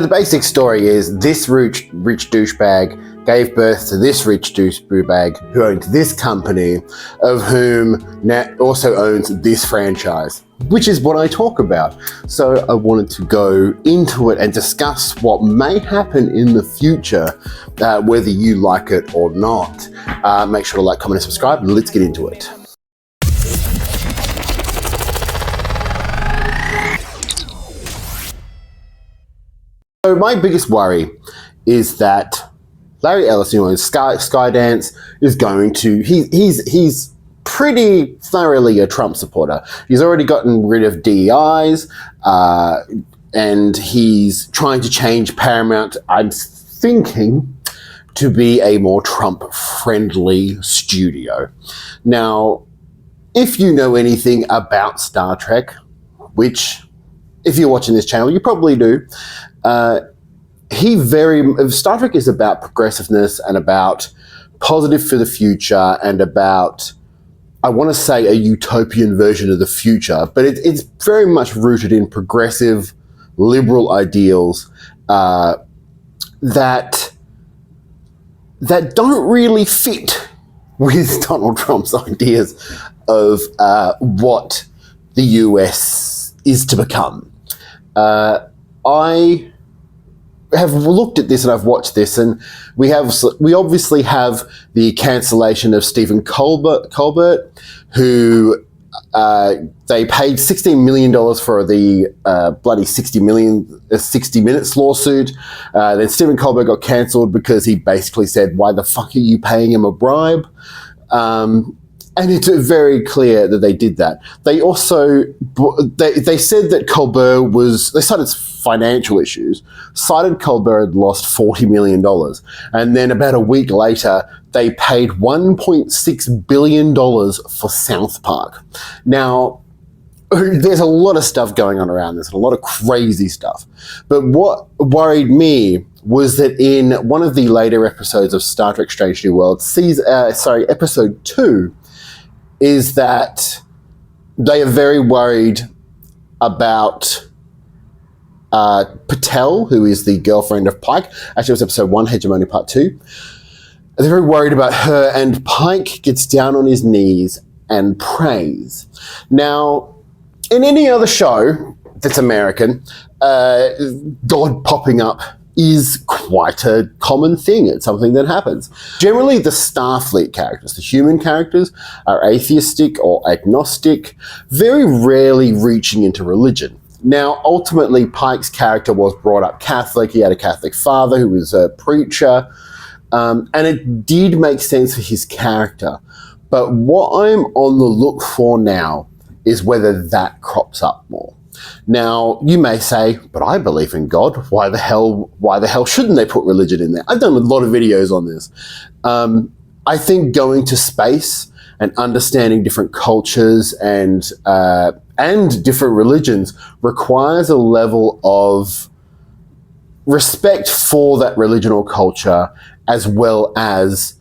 The basic story is this rich douchebag gave birth to this rich douchebag who owned this company, of whom now also owns this franchise, which is what I talk about. So I wanted to go into it and discuss what may happen in the future, whether you like it or not. Make sure to like, comment, and subscribe, and let's get into it. So my biggest worry is that Larry Ellison, who owns Skydance, is going to, he's pretty thoroughly a Trump supporter. He's already gotten rid of DEIs, and he's trying to change Paramount, I'm thinking, to be a more Trump-friendly studio. Now, if you know anything about Star Trek, which, if you're watching this channel, you probably do, Star Trek is about progressiveness and about positive for the future and about, I want to say, a utopian version of the future, but it's very much rooted in progressive, liberal ideals that don't really fit with Donald Trump's ideas of what the US is to become. I have looked at this and I've watched this, and we obviously have the cancellation of Stephen Colbert, who they paid $16 million for the bloody 60 Minutes lawsuit. Then Stephen Colbert got cancelled because he basically said, "Why the fuck are you paying him a bribe?" And it's very clear that they did that. They also, they said that Colbert was, they cited financial issues, cited Colbert had lost $40 million. And then about a week later, they paid $1.6 billion for South Park. Now, there's a lot of stuff going on around this, a lot of crazy stuff. But what worried me was that in one of the later episodes of Star Trek Strange New Worlds, episode 2, is that they are very worried about Patel, who is the girlfriend of Pike. Actually, it was episode 1, Hegemony Part 2. They're very worried about her, and Pike gets down on his knees and prays. Now, in any other show that's American, God popping up is quite a common thing. It's something that happens. Generally, the Starfleet characters, the human characters, are atheistic or agnostic, very rarely reaching into religion. Now, ultimately, Pike's character was brought up Catholic. He had a Catholic father who was a preacher, and it did make sense for his character. But what I'm on the look for now is whether that crops up more. Now, you may say, but I believe in God. Why the hell shouldn't they put religion in there? I've done a lot of videos on this. I think going to space and understanding different cultures and different religions requires a level of respect for that religion or culture, as well as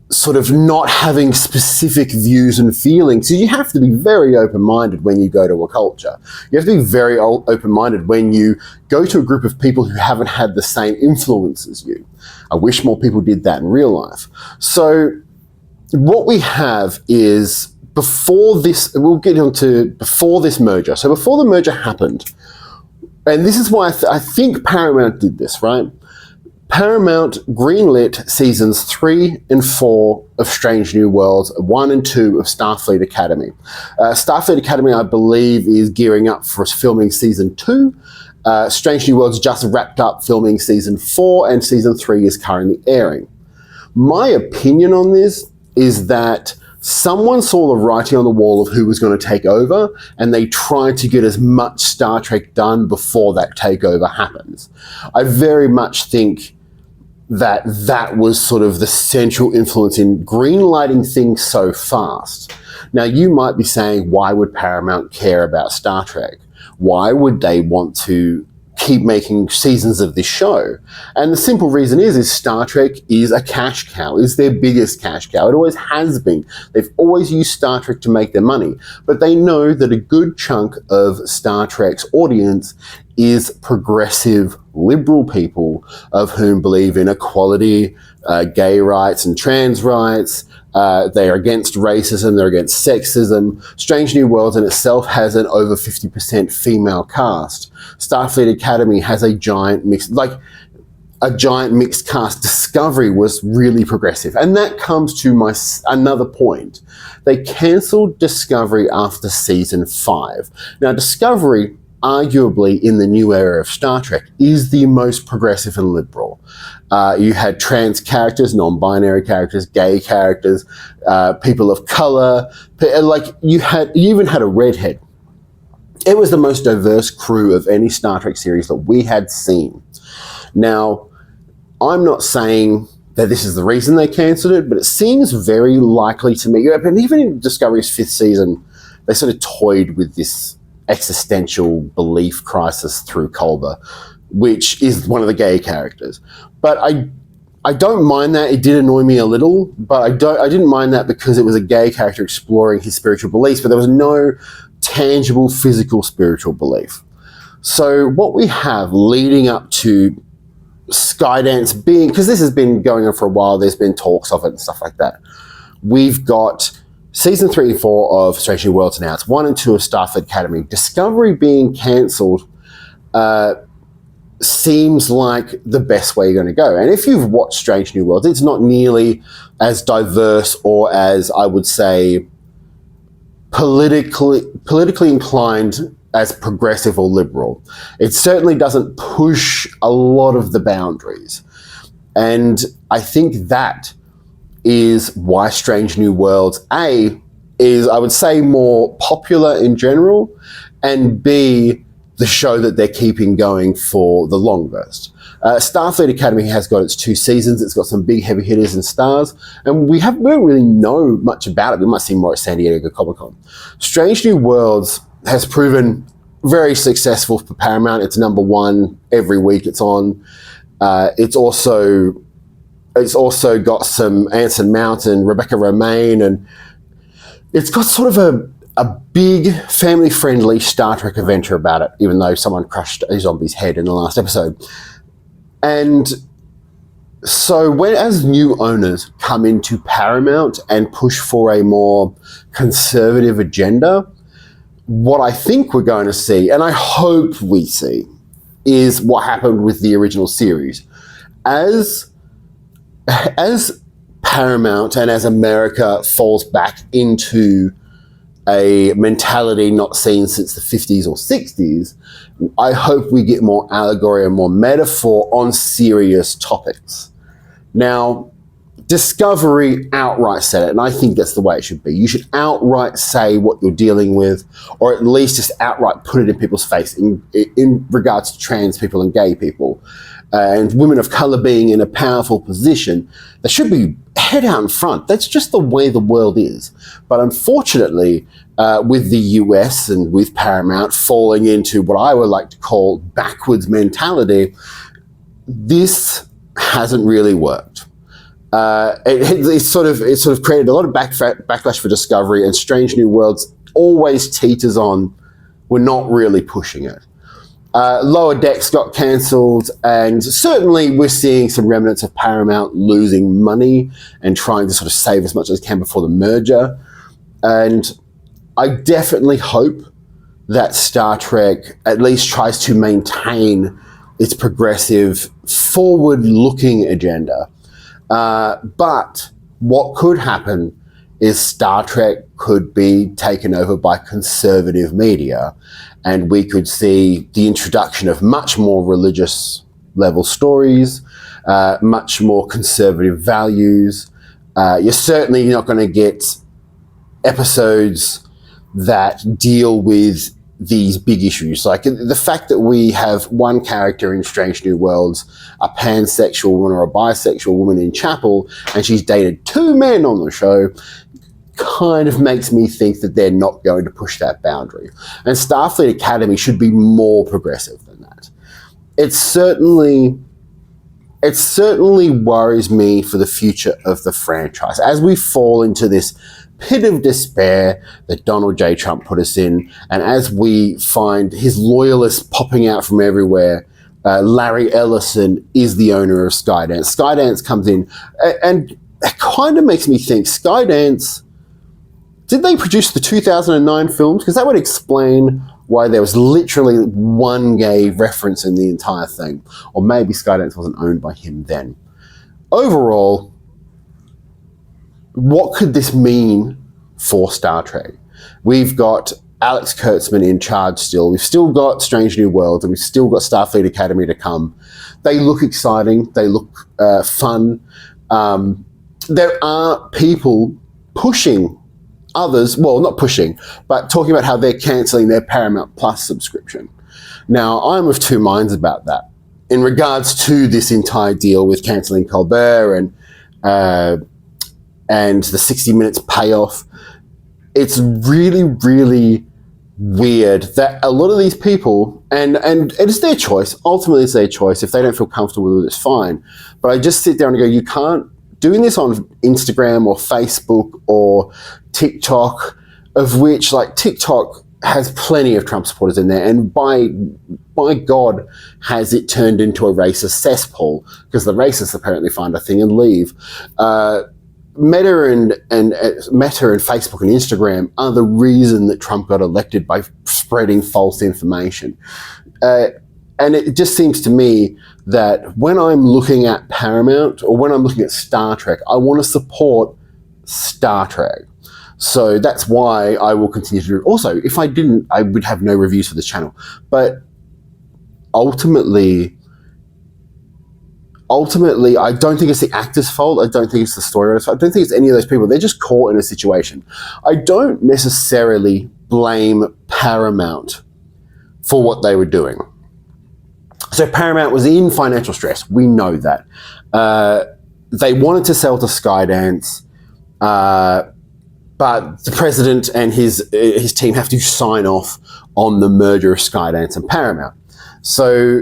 sort of not having specific views and feelings. So you have to be very open-minded when you go to a culture. You have to be very open-minded when you go to a group of people who haven't had the same influence as you. I wish more people did that in real life. So what we have is, before this, we'll get into before this merger. So before the merger happened, and this is why I think Paramount did this, right? Paramount greenlit seasons 3 and 4 of Strange New Worlds, 1 and 2 of Starfleet Academy. Starfleet Academy, I believe, is gearing up for filming season 2. Strange New Worlds just wrapped up filming season 4, and season 3 is currently airing. My opinion on this is that someone saw the writing on the wall of who was going to take over, and they tried to get as much Star Trek done before that takeover happens. I very much think that was sort of the central influence in greenlighting things so fast. Now, you might be saying, why would Paramount care about Star Trek? Why would they want to keep making seasons of this show? And the simple reason is Star Trek is a cash cow, is their biggest cash cow. It always has been. They've always used Star Trek to make their money, but they know that a good chunk of Star Trek's audience is progressive liberal people of whom believe in equality, gay rights and trans rights. They are against racism, they're against sexism. Strange New Worlds in itself has an over 50% female cast. Starfleet Academy has a giant mixed cast. Discovery was really progressive. And that comes to another point. They cancelled Discovery after season 5. Now, Discovery, arguably in the new era of Star Trek, is the most progressive and liberal. You had trans characters, non-binary characters, gay characters, people of color. You even had a redhead. It was the most diverse crew of any Star Trek series that we had seen. Now, I'm not saying that this is the reason they cancelled it, but it seems very likely to me. And even in Discovery's 5th season, they sort of toyed with this existential belief crisis through Colbert, which is one of the gay characters. But I don't mind that. It did annoy me a little, but I didn't mind that because it was a gay character exploring his spiritual beliefs, but there was no tangible physical spiritual belief. So what we have leading up to Skydance being, because this has been going on for a while, there's been talks of it and stuff like that. We've got season 3 and 4 of Strange New Worlds announced, 1 and 2 of Starfleet Academy. Discovery being cancelled seems like the best way you're going to go. And if you've watched Strange New Worlds, it's not nearly as diverse or as, I would say, politically inclined as progressive or liberal. It certainly doesn't push a lot of the boundaries. And I think that is why Strange New Worlds, A, is, I would say, more popular in general, and B, the show that they're keeping going for the longest. Starfleet Academy has got its 2 seasons. It's got some big heavy hitters and stars, and we don't really know much about it. We might see more at San Diego Comic-Con. Strange New Worlds has proven very successful for Paramount. It's number 1 every week it's on. It's also got some Anson Mount and Rebecca Romaine, and it's got sort of a big family-friendly Star Trek adventure about it, even though someone crushed a zombie's head in the last episode. And so as new owners come into Paramount and push for a more conservative agenda, what I think we're going to see, and I hope we see, is what happened with the original series. As Paramount and as America falls back into a mentality not seen since the 50s or 60s, I hope we get more allegory and more metaphor on serious topics. Now, Discovery outright said it, and I think that's the way it should be. You should outright say what you're dealing with, or at least just outright put it in people's face in regards to trans people and gay people. And women of color being in a powerful position, they should be head out in front. That's just the way the world is. But unfortunately, with the US and with Paramount falling into what I would like to call backwards mentality, this hasn't really worked. It sort of created a lot of backlash for Discovery, and Strange New Worlds always teeters on, we're not really pushing it. Lower Decks got cancelled, and certainly we're seeing some remnants of Paramount losing money and trying to sort of save as much as they can before the merger. And I definitely hope that Star Trek at least tries to maintain its progressive, forward-looking agenda. But what could happen is Star Trek could be taken over by conservative media, and we could see the introduction of much more religious level stories, much more conservative values. You're certainly not going to get episodes that deal with these big issues. Like the fact that we have one character in Strange New Worlds, a pansexual woman or a bisexual woman in Chapel, and she's dated 2 men on the show, kind of makes me think that they're not going to push that boundary. And Starfleet Academy should be more progressive than that. It certainly worries me for the future of the franchise. As we fall into this pit of despair that Donald J. Trump put us in. And as we find his loyalists popping out from everywhere, Larry Ellison is the owner of Skydance. Skydance comes in, and it kind of makes me think, Skydance, did they produce the 2009 films? Because that would explain why there was literally one gay reference in the entire thing. Or maybe Skydance wasn't owned by him then. Overall, what could this mean for Star Trek? We've got Alex Kurtzman in charge still. We've still got Strange New Worlds, and we've still got Starfleet Academy to come. They look exciting. They look fun. There are people pushing others, well, not pushing, but talking about how they're cancelling their Paramount Plus subscription. Now, I'm of two minds about that. In regards to this entire deal with cancelling Colbert and the 60 Minutes payoff, it's really, really weird that a lot of these people, and it is their choice, ultimately it's their choice. If they don't feel comfortable with it, it's fine. But I just sit there and go, you can't, doing this on Instagram or Facebook or TikTok, of which, like, TikTok has plenty of Trump supporters in there, and by God has it turned into a racist cesspool, because the racists apparently find a thing and leave. Meta and Facebook and Instagram are the reason that Trump got elected, by spreading false information. And it just seems to me that when I'm looking at Paramount or when I'm looking at Star Trek, I want to support Star Trek. So that's why I will continue to do it. Also, if I didn't, I would have no reviews for this channel. But ultimately, I don't think it's the actor's fault. I don't think it's the story. I don't think it's any of those people. They're just caught in a situation. I don't necessarily blame Paramount for what they were doing. So Paramount was in financial stress. We know that. They wanted to sell to Skydance, but the president and his team have to sign off on the merger of Skydance and Paramount. So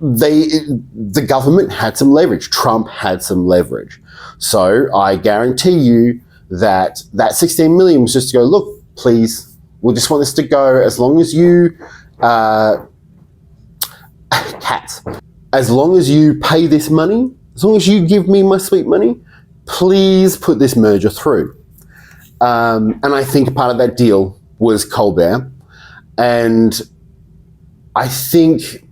the government had some leverage. Trump had some leverage. So I guarantee you that 16 million was just to go, look, please, we just want this to go as long as you, as long as you pay this money, as long as you give me my sweet money, please put this merger through. And I think part of that deal was Colbert. And I think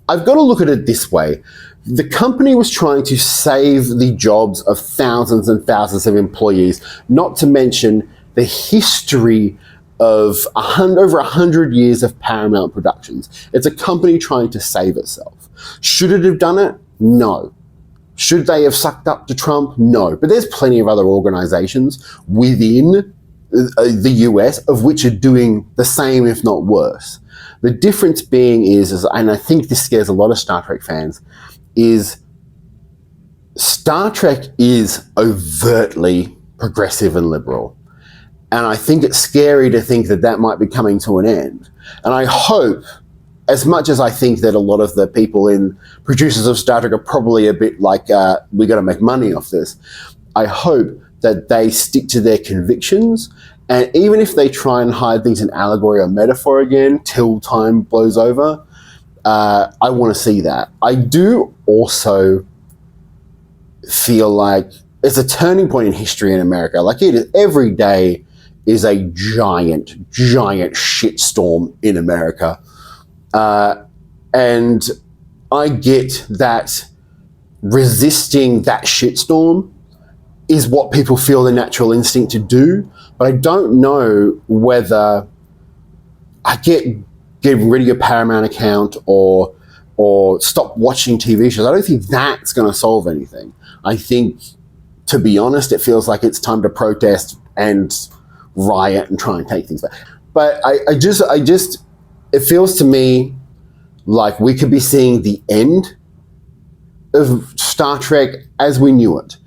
I've got to look at it this way. The company was trying to save the jobs of thousands and thousands of employees, not to mention the history of over 100 years of Paramount Productions. It's a company trying to save itself. Should it have done it? No. Should they have sucked up to Trump? No. But there's plenty of other organizations within the US of which are doing the same, if not worse. The difference being is, and I think this scares a lot of Star Trek fans, is Star Trek is overtly progressive and liberal. And I think it's scary to think that that might be coming to an end. And I hope, as much as I think that a lot of the people in producers of Star Trek are probably a bit like, we got to make money off this, I hope that they stick to their convictions. And even if they try and hide things in allegory or metaphor again till time blows over, I want to see that. I do also feel like it's a turning point in history in America. Like, it is, every day is a giant shitstorm in America. And I get that resisting that shitstorm is what people feel the natural instinct to do, but I don't know whether I getting rid of your Paramount account or stop watching TV shows. I don't think that's going to solve anything. I think, to be honest, it feels like it's time to protest and riot and try and take things back. But I just, it feels to me like we could be seeing the end of Star Trek as we knew it.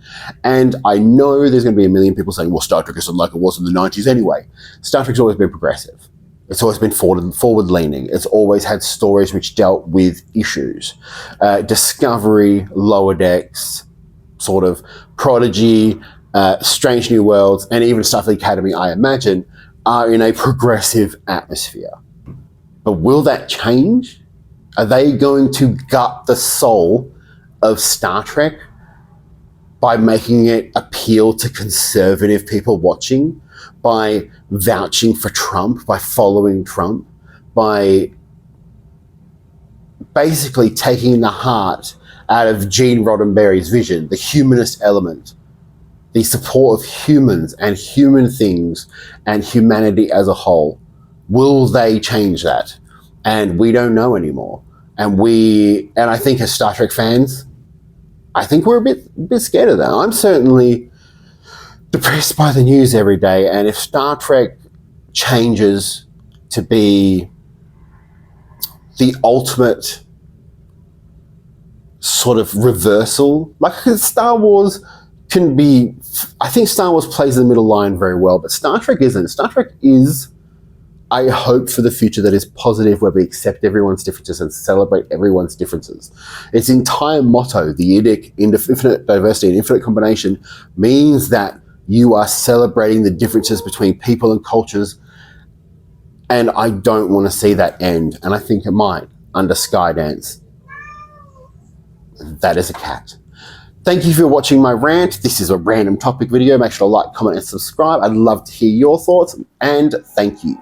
And I know there's going to be a million people saying, well, Star Trek isn't like it was in the 90s anyway. Star Trek's always been progressive. It's always been forward-leaning. It's always had stories which dealt with issues. Discovery, Lower Decks, sort of Prodigy, Strange New Worlds, and even Starfleet Academy, I imagine, are in a progressive atmosphere. But will that change? Are they going to gut the soul of Star Trek by making it appeal to conservative people watching, by vouching for Trump, by following Trump, by basically taking the heart out of Gene Roddenberry's vision, the humanist element, the support of humans and human things and humanity as a whole? Will they change that? And we don't know anymore. And I think as Star Trek fans, I think we're a bit scared of that. I'm certainly depressed by the news every day. And if Star Trek changes to be the ultimate sort of reversal, like Star Wars can be, I think Star Wars plays the middle line very well, but Star Trek isn't. Star Trek is a hope for the future that is positive, where we accept everyone's differences and celebrate everyone's differences. Its entire motto, the IDIC, infinite diversity and infinite combination, means that you are celebrating the differences between people and cultures, and I don't want to see that end, and I think it might under Skydance. That is a cat. Thank you for watching my rant. This is a random topic video. Make sure to like, comment, and subscribe. I'd love to hear your thoughts, and thank you.